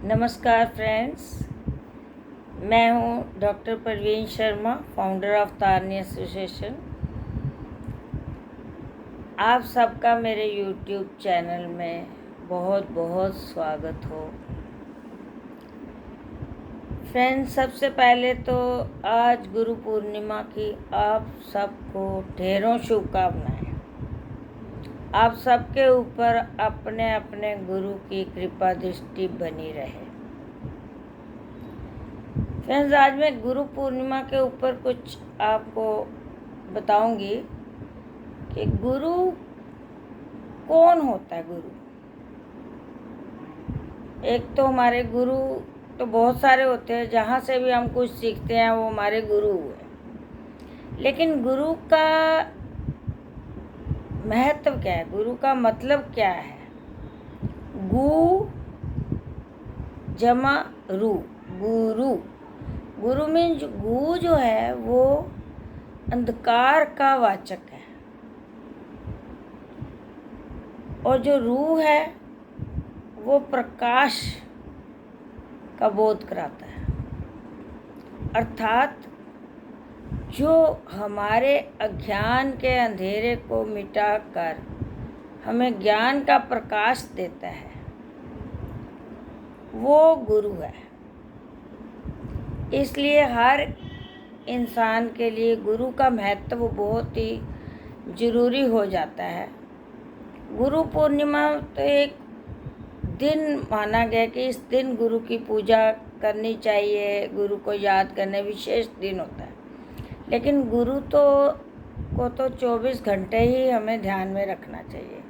नमस्कार फ्रेंड्स, मैं हूँ doctor Parveen Sharma, founder of Tarni association. आप सबका मेरे यूट्यूब चैनल में बहुत बहुत स्वागत हो। फ्रेंड्स, सबसे पहले तो आज गुरु पूर्णिमा की आप सबको ढेरों शुभकामनाएं। आप सबके ऊपर अपने अपने गुरु की कृपा दृष्टि बनी रहे। फ्रेंड्स, आज मैं गुरु पूर्णिमा के ऊपर कुछ आपको बताऊंगी कि गुरु कौन होता है। गुरु एक तो हमारे गुरु तो बहुत सारे होते हैं, जहाँ से भी हम कुछ सीखते हैं वो हमारे गुरु हुए। लेकिन गुरु का महत्व क्या है, गुरु का मतलब क्या है? गु जमा रू, गुरु। गुरु मीन्स गु जो है वो अंधकार का वाचक है, और जो रू है वो प्रकाश का बोध कराता है। अर्थात जो हमारे अज्ञान के अंधेरे को मिटाकर हमें ज्ञान का प्रकाश देता है, वो गुरु है। इसलिए हर इंसान के लिए गुरु का महत्व बहुत ही ज़रूरी हो जाता है। गुरु पूर्णिमा तो एक दिन माना गया कि इस दिन गुरु की पूजा करनी चाहिए, गुरु को याद करने विशेष दिन होता है। लेकिन गुरु को 24 घंटे ही हमें ध्यान में रखना चाहिए।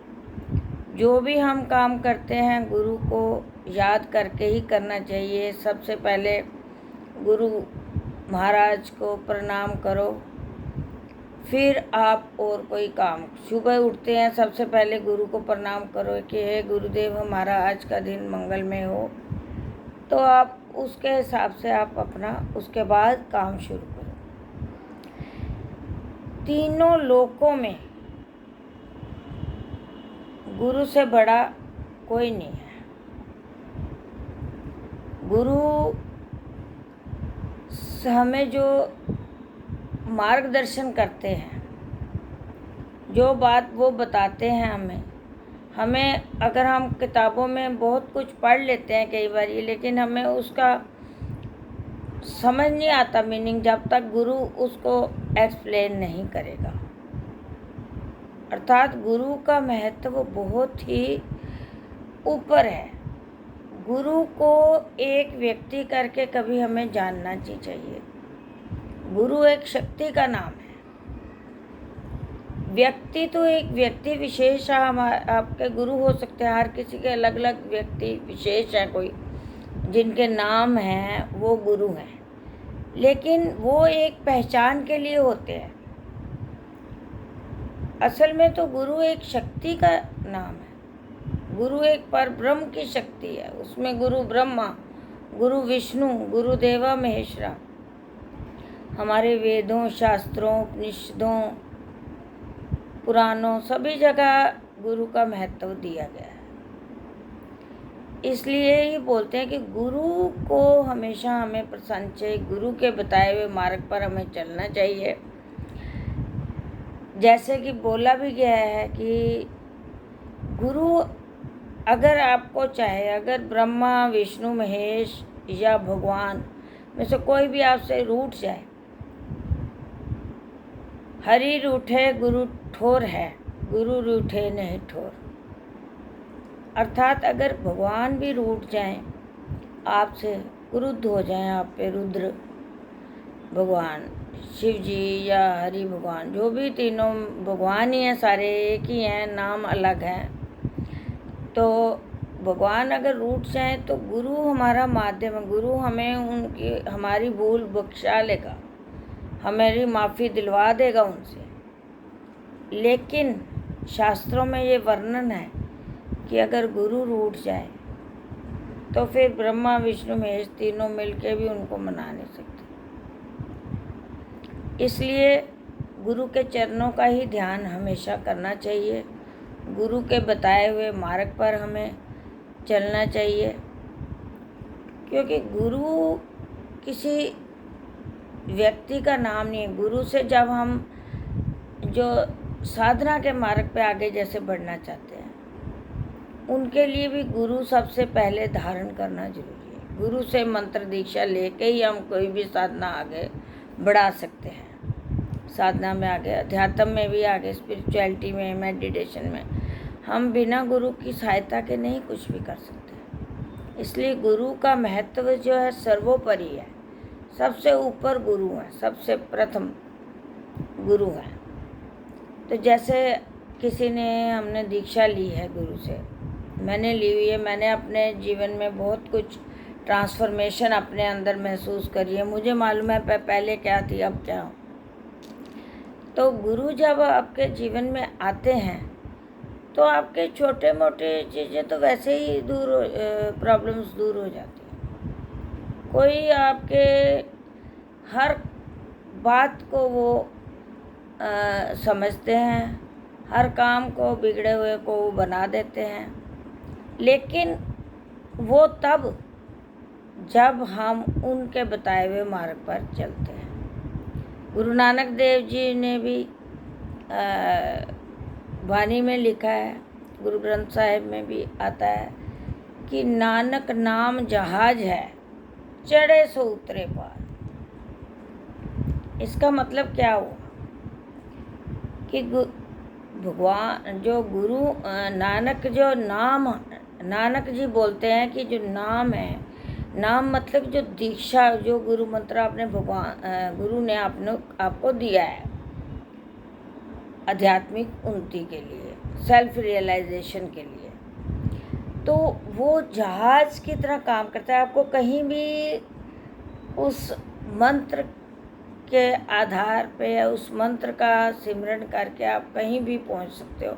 जो भी हम काम करते हैं गुरु को याद करके ही करना चाहिए। सबसे पहले गुरु महाराज को प्रणाम करो, फिर आप और कोई काम। सुबह उठते हैं सबसे पहले गुरु को प्रणाम करो कि हे गुरुदेव, हमारा आज का दिन मंगलमय हो। तो आप उसके हिसाब से आप अपना उसके बाद काम शुरू करो। तीनों लोकों में गुरु से बड़ा कोई नहीं है। गुरु हमें जो मार्गदर्शन करते हैं, जो बात वो बताते हैं हमें अगर हम किताबों में बहुत कुछ पढ़ लेते हैं कई बार, लेकिन हमें उसका समझ नहीं आता मीनिंग जब तक गुरु उसको एक्सप्लेन नहीं करेगा। अर्थात गुरु का महत्व बहुत ही ऊपर है। गुरु को एक व्यक्ति करके कभी हमें जानना चाहिए। गुरु एक शक्ति का नाम है। व्यक्ति तो एक व्यक्ति विशेष आपके गुरु हो सकते हैं। हर किसी के अलग अलग व्यक्ति विशेष हैं, कोई जिनके नाम हैं वो गुरु हैं, लेकिन वो एक पहचान के लिए होते हैं। असल में तो गुरु एक शक्ति का नाम है। गुरु एक परब्रह्म की शक्ति है। उसमें गुरु ब्रह्मा, गुरु विष्णु, गुरु देवा महेश्वरा। हमारे वेदों, शास्त्रों, उपनिषदों, पुराणों सभी जगह गुरु का महत्व दिया गया है। इसलिए ही बोलते हैं कि गुरु को हमेशा हमें प्रसन्न चाहिए। गुरु के बताए हुए मार्ग पर हमें चलना चाहिए। जैसे कि बोला भी गया है कि गुरु अगर आपको चाहे, अगर ब्रह्मा, विष्णु, महेश या भगवान में से कोई भी आपसे रूठ जाए, हरि रूठे गुरु ठोर है, गुरु रूठे नहीं ठोर। अर्थात अगर भगवान भी रूठ जाएं आपसे, क्रुद्ध हो जाएं आप पे, रुद्र भगवान, शिव जी या हरि भगवान, जो भी तीनों भगवान ही हैं, सारे एक ही हैं, नाम अलग हैं। तो भगवान अगर रूठ जाए तो गुरु हमारा माध्यम है। गुरु हमें उनकी हमारी भूल बख्शा लेगा, हमारी माफ़ी दिलवा देगा उनसे। लेकिन शास्त्रों में ये वर्णन है कि अगर गुरु रूठ जाए तो फिर ब्रह्मा, विष्णु, महेश तीनों मिलके भी उनको मना नहीं सकते। इसलिए गुरु के चरणों का ही ध्यान हमेशा करना चाहिए। गुरु के बताए हुए मार्ग पर हमें चलना चाहिए। क्योंकि गुरु किसी व्यक्ति का नाम नहीं है। गुरु से जब हम जो साधना के मार्ग पे आगे जैसे बढ़ना चाहते हैं, उनके लिए भी गुरु सबसे पहले धारण करना जरूरी है। गुरु से मंत्र दीक्षा लेके ही हम कोई भी साधना आगे बढ़ा सकते हैं। साधना में आगे, अध्यात्म में भी आगे, स्पिरिचुअलिटी में, मेडिटेशन में हम बिना गुरु की सहायता के नहीं कुछ भी कर सकते। इसलिए गुरु का महत्व जो है सर्वोपरि है। सबसे ऊपर गुरु है, सबसे प्रथम गुरु है। तो जैसे किसी ने, हमने दीक्षा ली है गुरु से, मैंने ली हुई है, मैंने अपने जीवन में बहुत कुछ ट्रांसफॉर्मेशन अपने अंदर महसूस करी है। मुझे मालूम है पहले क्या थी, अब क्या हूँ। तो गुरु जब आपके जीवन में आते हैं तो आपके छोटे मोटे चीज़ें तो वैसे ही प्रॉब्लम्स दूर हो जाती हैं। कोई आपके हर बात को वो समझते हैं, हर काम को, बिगड़े हुए को वो बना देते हैं। लेकिन वो तब जब हम उनके बताए हुए मार्ग पर चलते हैं। गुरु नानक देव जी ने भी वाणी में लिखा है, गुरु ग्रंथ साहिब में भी आता है कि नानक नाम जहाज है, चढ़े सो उतरे पार। इसका मतलब क्या हुआ कि भगवान जो गुरु नानक, जो नाम, नानक जी बोलते हैं कि जो नाम है, नाम मतलब जो दीक्षा, जो गुरु मंत्र आपने गुरु ने आपको दिया है आध्यात्मिक उन्नति के लिए, सेल्फ रियलाइजेशन के लिए, तो वो जहाज की तरह काम करता है। आपको कहीं भी उस मंत्र के आधार पे या उस मंत्र का सिमरन करके आप कहीं भी पहुंच सकते हो।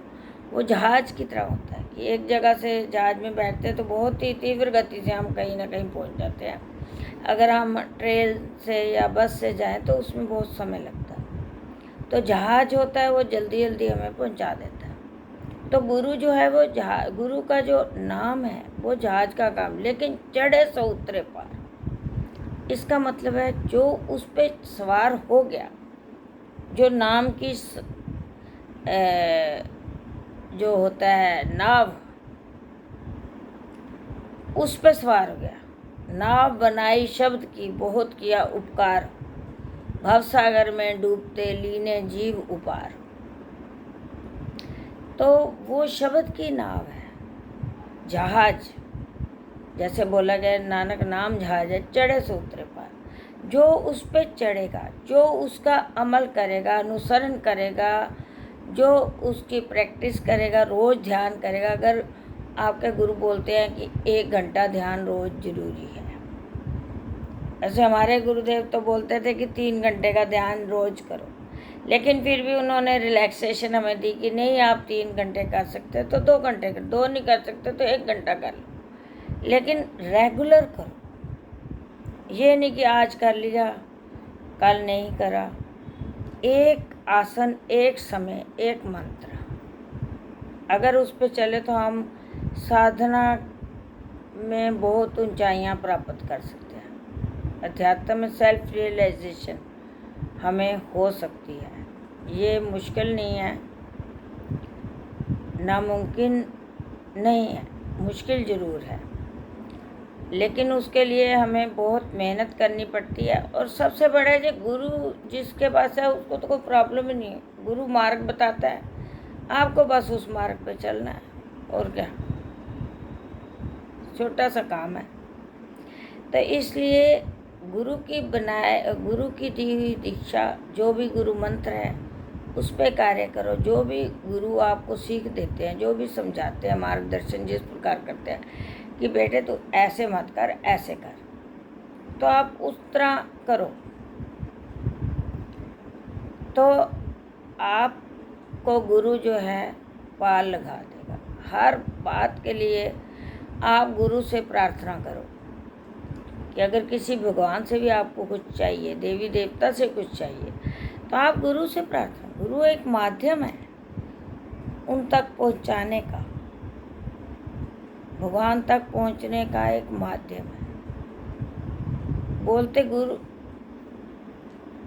वो जहाज की तरह होता है कि एक जगह से जहाज में बैठते हैं तो बहुत ही तीव्र गति से हम कहीं ना कहीं पहुंच जाते हैं। अगर हम ट्रेन से या बस से जाएं तो उसमें बहुत समय लगता है। तो जहाज होता है वो जल्दी जल्दी हमें पहुंचा देता है। तो गुरु जो है वो गुरु का जो नाम है वो जहाज का काम, लेकिन चढ़े सो उतरे पार। इसका मतलब है जो उस पे सवार हो गया, जो नाम की जो होता है नाव, उस पे सवार हो गया। नाव बनाई शब्द की, बहुत किया उपकार, भवसागर में डूबते लीने जीव उपार। तो वो शब्द की नाव है, जहाज। जैसे बोला गया नानक नाम जहाज है, चढ़े सो उतरे पार। जो उस पे चढ़ेगा, जो उसका अमल करेगा, अनुसरण करेगा, जो उसकी प्रैक्टिस करेगा, रोज़ ध्यान करेगा। अगर आपके गुरु बोलते हैं कि 1 घंटा ध्यान रोज़ जरूरी है, ऐसे हमारे गुरुदेव तो बोलते थे कि 3 घंटे का ध्यान रोज़ करो, लेकिन फिर भी उन्होंने रिलैक्सेशन हमें दी कि नहीं, आप 3 घंटे कर सकते तो 2 घंटे कर, 2 नहीं कर सकते तो 1 घंटा कर लो, लेकिन रेगुलर करो। ये नहीं कि आज कर लिया कल नहीं करा। एक आसन, एक समय, एक मंत्र, अगर उस पे चले तो हम साधना में बहुत ऊंचाइयां प्राप्त कर सकते हैं। अध्यात्म में सेल्फ रियलाइजेशन हमें हो सकती है। ये मुश्किल नहीं है, नामुमकिन नहीं है, मुश्किल ज़रूर है, लेकिन उसके लिए हमें बहुत मेहनत करनी पड़ती है। और सबसे बड़ा जो गुरु जिसके पास है उसको तो कोई प्रॉब्लम ही नहीं है। गुरु मार्ग बताता है, आपको बस उस मार्ग पे चलना है, और क्या, छोटा सा काम है। तो इसलिए गुरु की दी हुई दीक्षा, जो भी गुरु मंत्र है उस पे कार्य करो। जो भी गुरु आपको सीख देते हैं, जो भी समझाते हैं, मार्गदर्शन जिस प्रकार करते हैं कि बेटे तू ऐसे मत कर, ऐसे कर, तो आप उस तरह करो, तो आपको गुरु जो है पार लगा देगा। हर बात के लिए आप गुरु से प्रार्थना करो कि अगर किसी भगवान से भी आपको कुछ चाहिए, देवी देवता से कुछ चाहिए, तो आप गुरु से प्रार्थना। गुरु एक माध्यम है उन तक पहुंचाने का, भगवान तक पहुंचने का एक माध्यम है। बोलते गुरु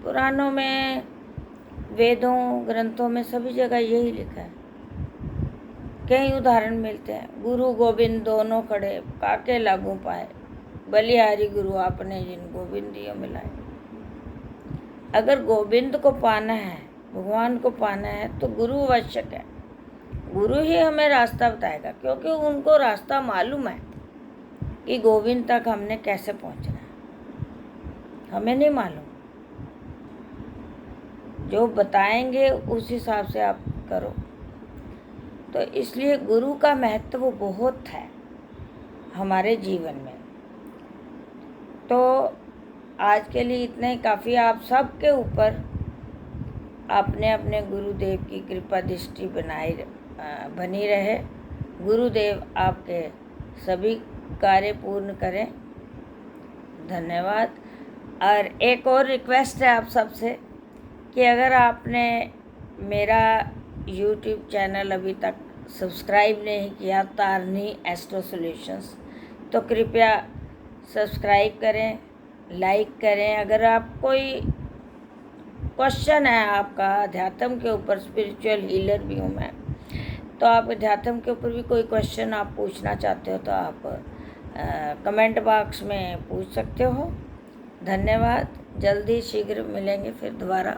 पुराणों में, वेदों, ग्रंथों में सभी जगह यही लिखा है। कई उदाहरण मिलते हैं। गुरु गोविंद दोनों खड़े, काके लागू पाए, बलिहारी गुरु आपने जिन गोविंदियों मिलाए। अगर गोविंद को पाना है, भगवान को पाना है, तो गुरु आवश्यक है। गुरु ही हमें रास्ता बताएगा, क्योंकि उनको रास्ता मालूम है कि गोविंद तक हमने कैसे पहुंचना है। हमें नहीं मालूम। जो बताएंगे उस हिसाब से आप करो। तो इसलिए गुरु का महत्व बहुत है हमारे जीवन में। तो आज के लिए इतना ही काफ़ी। आप सबके ऊपर अपने अपने गुरुदेव की कृपा दृष्टि बनी रहे। गुरुदेव आपके सभी कार्य पूर्ण करें। धन्यवाद। और एक और रिक्वेस्ट है आप सबसे कि अगर आपने मेरा YouTube चैनल अभी तक सब्सक्राइब नहीं किया, तारनी एस्ट्रो सॉल्यूशंस, तो कृपया सब्सक्राइब करें, लाइक करें। अगर आप कोई क्वेश्चन है आपका अध्यात्म के ऊपर, स्पिरिचुअल हीलर भी हूँ मैं, तो आप अध्यात्म के ऊपर भी कोई क्वेश्चन आप पूछना चाहते हो तो आप कमेंट बॉक्स में पूछ सकते हो। धन्यवाद। जल्दी शीघ्र मिलेंगे फिर दोबारा।